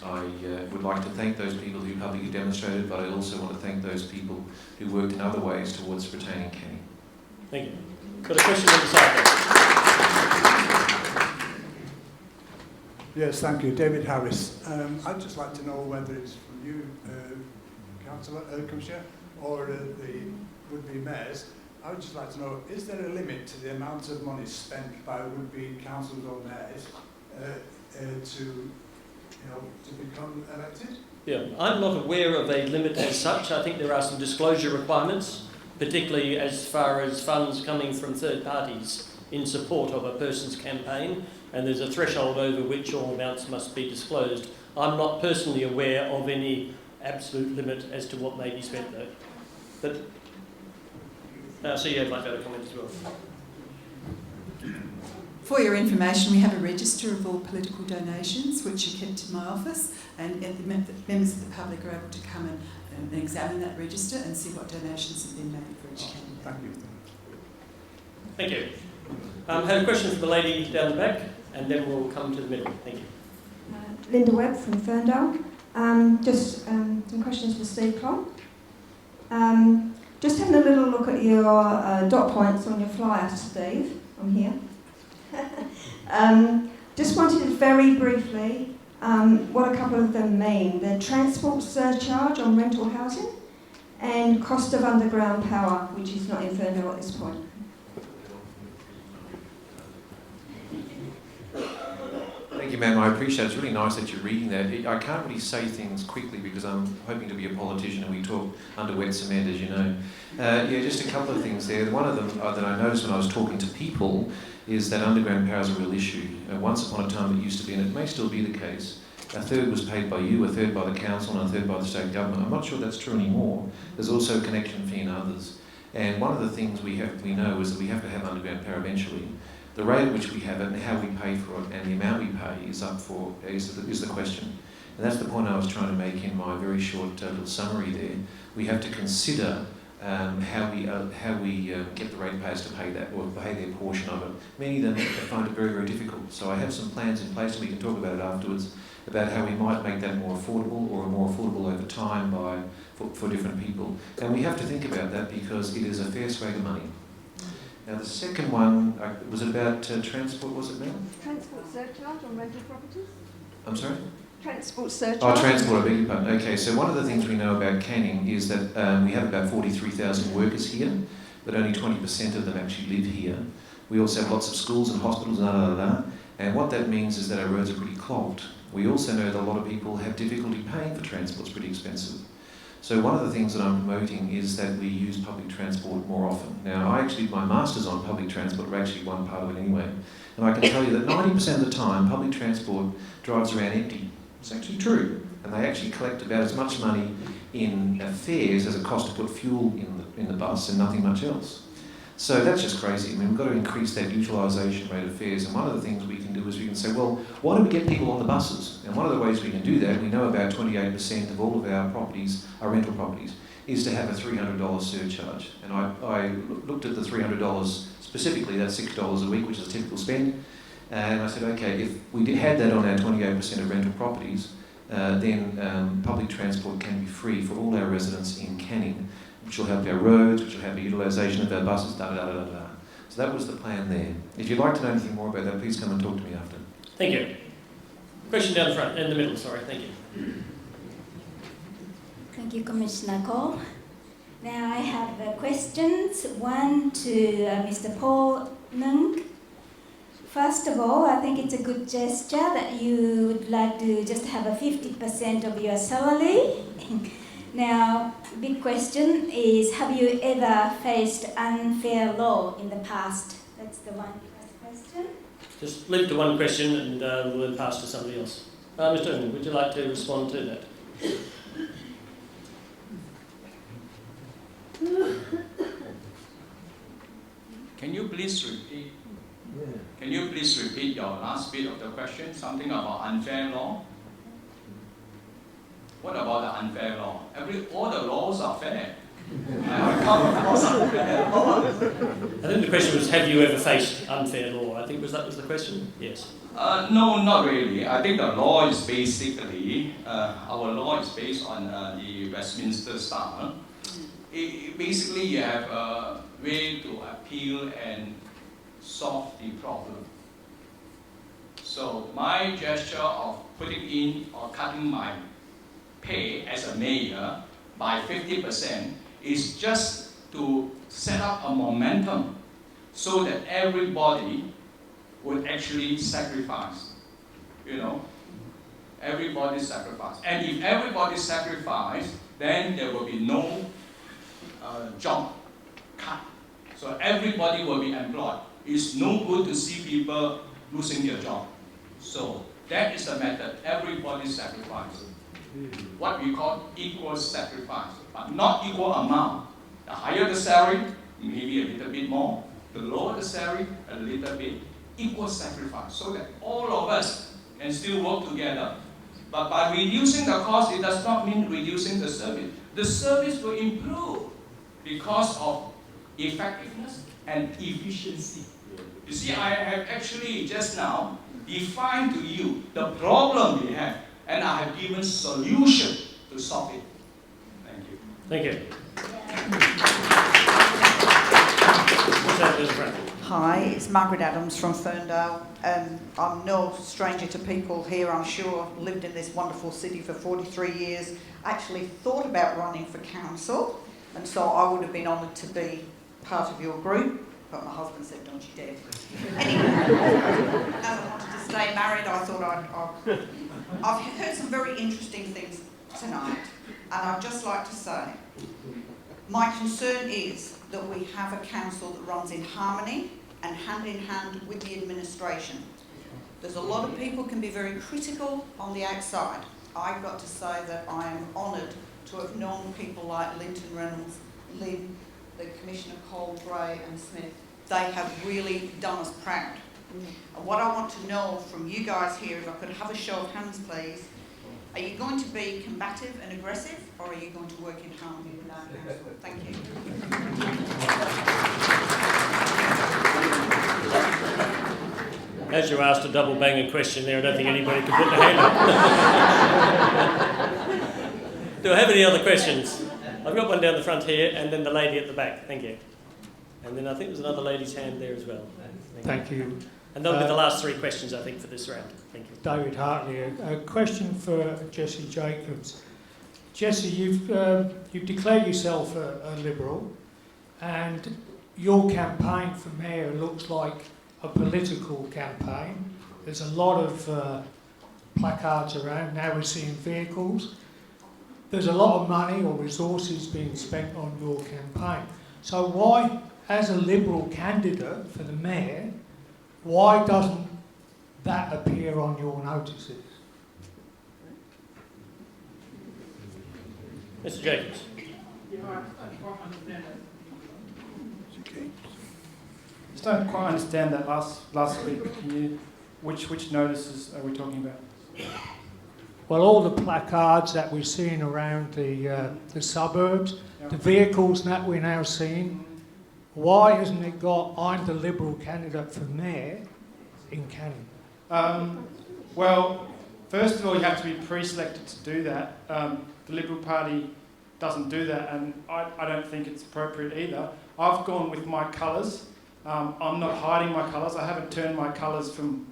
I would like to thank those people who publicly demonstrated, but I also want to thank those people who worked in other ways towards retaining Canning. Thank you. Got a question on the side there. Yes, thank you. David Harris. I'd just like to know whether it's from you, Commissioner, or the would-be mayors. I would just like to know, is there a limit to the amount of money spent by would-be councils or mayors to become elected? Yeah, I'm not aware of a limit as such. I think there are some disclosure requirements, particularly as far as funds coming from third parties in support of a person's campaign, and there's a threshold over which all amounts must be disclosed. I'm not personally aware of any absolute limit as to what may be spent though. But CEO might be able to comment as well. For your information, we have a register of all political donations which are kept in my office, and the members of the public are able to come and examine that register and see what donations have been made for each candidate. Thank you. Thank you. I had a question from the lady down the back, and then we'll come to the middle. Thank you. Linda Webb from Ferndale. Just some questions for Steve Clark. Just having a little look at your dot points on your flyer, Steve, on here. Just wanted to very briefly what a couple of them mean. The transport surcharge on rental housing and cost of underground power, which is not in Ferndale at this point. Thank you, ma'am. I appreciate it. It's really nice that you're reading that. I can't really say things quickly because I'm hoping to be a politician and we talk under wet cement, as you know. Yeah, just a couple of things there. One of them that I noticed when I was talking to people is that underground power is a real issue. Once upon a time it used to be, and it may still be the case, a third was paid by you, a third by the council, and a third by the state government. I'm not sure that's true anymore. There's also a connection fee and others. And one of the things we know is that we have to have underground power eventually. The rate at which we have it and how we pay for it and the amount we pay is the question. And that's the point I was trying to make in my very short little summary there. We have to consider how we get the ratepayers to pay that or pay their portion of it. Many of them find it very, very difficult. So I have some plans in place and we can talk about it afterwards about how we might make that more affordable or more affordable over time for different people. And we have to think about that because it is a fair swag of money. Now the second one, was it about transport, was it, ma'am? Transport surcharge on rental properties? I'm sorry? Transport surcharge. Oh, transport, I beg your pardon. Okay, so one of the things we know about Canning is that we have about 43,000 workers here, but only 20% of them actually live here. We also have lots of schools and hospitals and what that means is that our roads are pretty clogged. We also know that a lot of people have difficulty paying for transport, it's pretty expensive. So one of the things that I'm promoting is that we use public transport more often. Now, I actually did my master's on public transport, or actually one part of it anyway, and I can tell you that 90% of the time, public transport drives around empty. It's actually true, and they actually collect about as much money in fares as it costs to put fuel in the bus and nothing much else. So that's just crazy. I mean, we've got to increase that utilisation rate of fares, and one of the things we can do is we can say, well, why don't we get people on the buses? And one of the ways we can do that, we know about 28% of all of our properties are rental properties, is to have a $300 surcharge. And I looked at the $300 specifically, that's $6 a week, which is a typical spend, and I said, okay, if we had that on our 28% of rental properties, then public transport can be free for all our residents in Canning, which will help our roads, which will help the utilisation of our buses, da-da-da-da-da. So that was the plan there. If you'd like to know anything more about that, please come and talk to me after. Thank you. Question down the front, in the middle, sorry, thank you. Thank you, Commissioner Cole. Now I have questions. One to Mr. Paul Nung. First of all, I think it's a good gesture that you would like to just have a 50% of your salary. Now, big question is, have you ever faced unfair law in the past? That's the one first question. Just leave it to one question and we'll then pass to somebody else. Mr. Nung, would you like to respond to that? Can you please repeat? Can you please repeat your last bit of the question? Something about unfair law? What about the unfair law? All the laws are fair. I come across unfair law. I think the question was, have you ever faced unfair law? I think that was the question. Yes. No, not really. I think the law is basically, our law is based on the Westminster style. Basically, you have a way to appeal and solve the problem. So my gesture of putting in or cutting my pay as a mayor by 50% is just to set up a momentum so that everybody would actually sacrifice. Everybody sacrifice. And if everybody sacrifice, then there will be no job cut. So everybody will be employed. It's no good to see people losing their job. So that is the method. Everybody sacrifice. What we call equal sacrifice, but not equal amount. The higher the salary, maybe a little bit more. The lower the salary, a little bit. Equal sacrifice, so that all of us can still work together. But by reducing the cost, it does not mean reducing the service. The service will improve because of effectiveness and efficiency. You see, I have actually just now defined to you the problem we have, and I have given solution to solve it. Thank you. Thank you. Hi, it's Margaret Adams from Ferndale. I'm no stranger to people here, I'm sure. Lived in this wonderful city for 43 years. Actually thought about running for council, and so I would have been honoured to be part of your group, but my husband said, don't you dare. Anyway, as I wanted to stay married, I thought I've heard some very interesting things tonight, and I'd just like to say, my concern is that we have a council that runs in harmony and hand in hand with the administration. There's a lot of people can be very critical on the outside. I've got to say that I am honoured to have known people like Linton Reynolds, Lynn, the Commissioner Cole, Gray and Smith. They have really done us proud. And what I want to know from you guys here, if I could have a show of hands please, are you going to be combative and aggressive, or are you going to work in harmony with our council? Thank you. As you asked a double banging question there, I don't think anybody could put their hand up. Do I have any other questions? I've got one down the front here, and then the lady at the back. Thank you. And then I think there's another lady's hand there as well. Thank you. And that'll be the last three questions, I think, for this round. Thank you. David Hartley, a question for Jessie Jacobs. Jessie, you've declared yourself a Liberal, and your campaign for mayor looks like a political campaign. There's a lot of placards around. Now we're seeing vehicles. There's a lot of money or resources being spent on your campaign. So why, as a Liberal candidate for the mayor, why doesn't that appear on your notices? Mr. Jenkins. Just don't quite understand that last bit. Which notices are we talking about? Well, all the placards that we're seeing around the suburbs, the vehicles that we're now seeing, why hasn't it got, I'm the Liberal candidate for mayor in Cunningham? Well, first of all, you have to be pre-selected to do that. The Liberal Party doesn't do that, and I don't think it's appropriate either. I've gone with my colours. I'm not hiding my colours. I haven't turned my colours from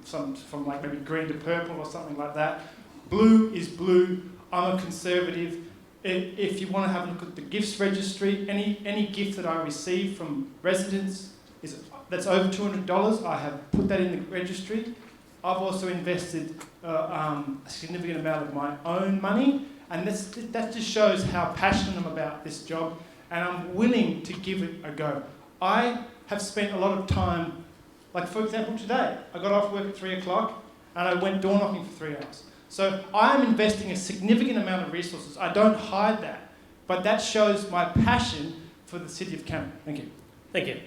like maybe green to purple or something like that. Blue is blue. I'm a Conservative. If you want to have a look at the gifts registry, any gift that I receive from residents that's over $200, I have put that in the registry. I've also invested a significant amount of my own money, and that just shows how passionate I'm about this job, and I'm willing to give it a go. I have spent a lot of time, like for example today, I got off work at 3 o'clock and I went door knocking for 3 hours. So I am investing a significant amount of resources. I don't hide that, but that shows my passion for the city of Cunningham. Thank you. Thank you.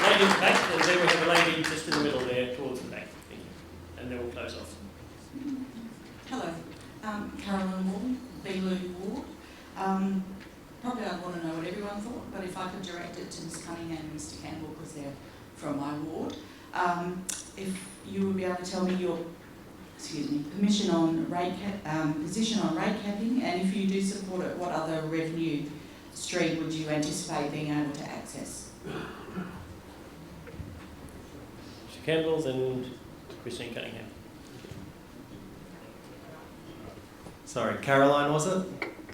Lady in the back, and then we have a lady just in the middle there, towards the back. Thank you. And then we'll close off. Hello, Carolyn Ward, Beeloo Ward. Probably I'd want to know what everyone thought, but if I could direct it to Ms Cunningham and Mr Campbell, because they're from my ward. If you would be able to tell me your position on rate capping, and if you do support it, what other revenue stream would you anticipate being able to access? Mr Campbell and Christine Cunningham. Sorry, Caroline, was it?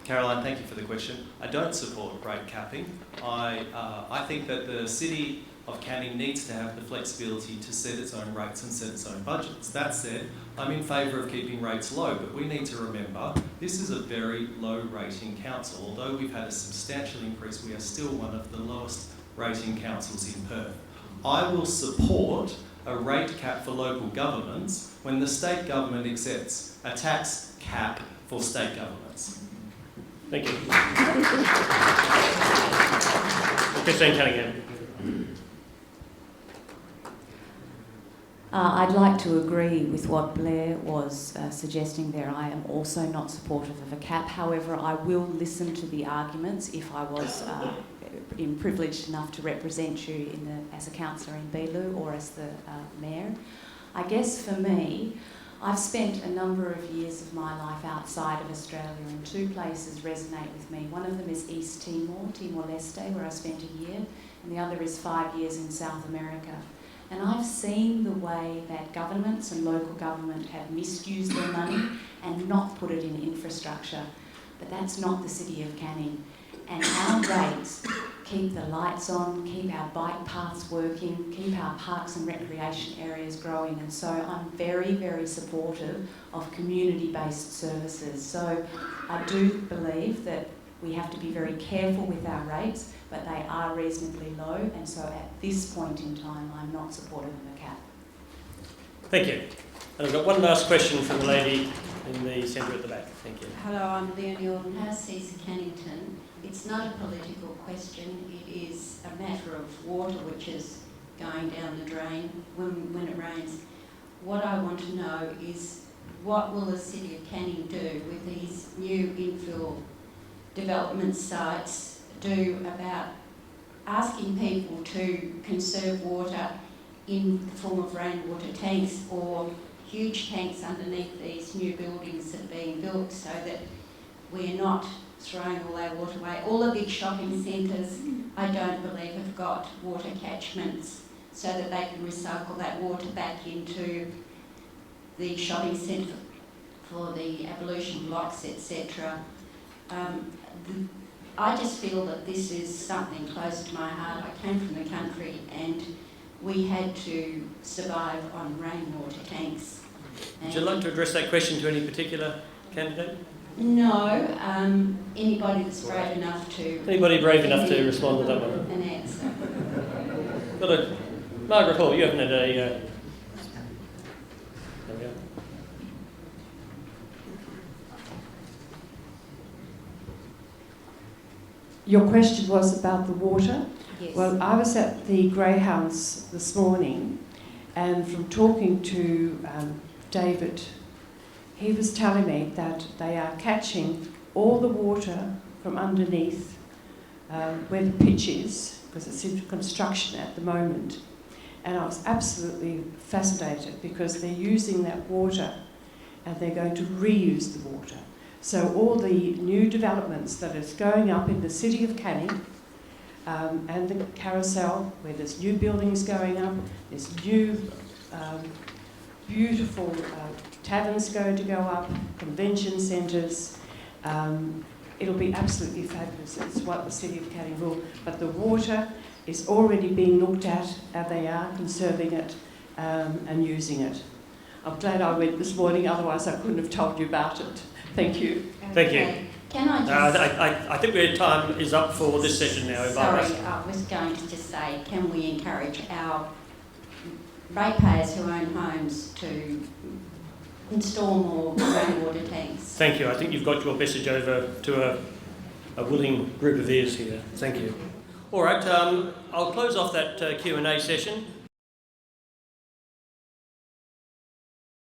Caroline, thank you for the question. I don't support rate capping. I think that the city of Canning needs to have the flexibility to set its own rates and set its own budgets. That said, I'm in favour of keeping rates low, but we need to remember this is a very low rating council. Although we've had a substantial increase, we are still one of the lowest rating councils in Perth. I will support a rate cap for local governments when the state government accepts a tax cap for state governments. Thank you. Christine Cunningham. I'd like to agree with what Blair was suggesting there. I am also not supportive of a cap. However, I will listen to the arguments if I was privileged enough to represent you as a councillor in Beeloo or as the mayor. I guess for me, I've spent a number of years of my life outside of Australia, and two places resonate with me. One of them is East Timor, Timor-Leste, where I spent a year, and the other is 5 years in South America. And I've seen the way that governments and local government have misused their money and not put it in infrastructure. But that's not the City of Canning. And our rates keep the lights on, keep our bike paths working, keep our parks and recreation areas growing. And so I'm very, very supportive of community-based services. So I do believe that we have to be very careful with our rates, but they are reasonably low, and so at this point in time, I'm not supportive of a cap. Thank you. And I've got one last question from the lady in the centre at the back. Thank you. Hello, I'm Leonie Ordenhouse, East Cannington. It's not a political question, it is a matter of water which is going down the drain when it rains. What I want to know is what will the City of Canning do with these new infill development sites do about asking people to conserve water in the form of rainwater tanks or huge tanks underneath these new buildings that are being built, so that we're not throwing all our water away. All the big shopping centres, I don't believe, have got water catchments so that they can recycle that water back into the shopping centre for the ablution blocks, etc. I just feel that this is something close to my heart. I came from the country and we had to survive on rainwater tanks. Would you like to address that question to any particular candidate? No, anybody that's brave enough to... Anybody brave enough to respond to that one? An answer. Got a... Margaret Hall, you haven't had a... There we go. Your question was about the water? Yes. Well, I was at the Greyhounds this morning, and from talking to David, he was telling me that they are catching all the water from underneath where the pitch is, because it's in construction at the moment. And I was absolutely fascinated because they're using that water and they're going to reuse the water. So all the new developments that is going up in the City of Canning and the Carousel, where there's new buildings going up, there's new beautiful taverns going to go up, convention centres. It'll be absolutely fabulous. It's what the City of Canning will. But the water is already being looked at, and they are conserving it and using it. I'm glad I went this morning, otherwise I couldn't have told you about it. Thank you. Thank you. Can I just... I think our time is up for this session now. Sorry, I was going to just say, can we encourage our ratepayers who own homes to install more rainwater tanks? Thank you. I think you've got your message over to a willing group of ears here. Thank you. All right, I'll close off that Q&A session.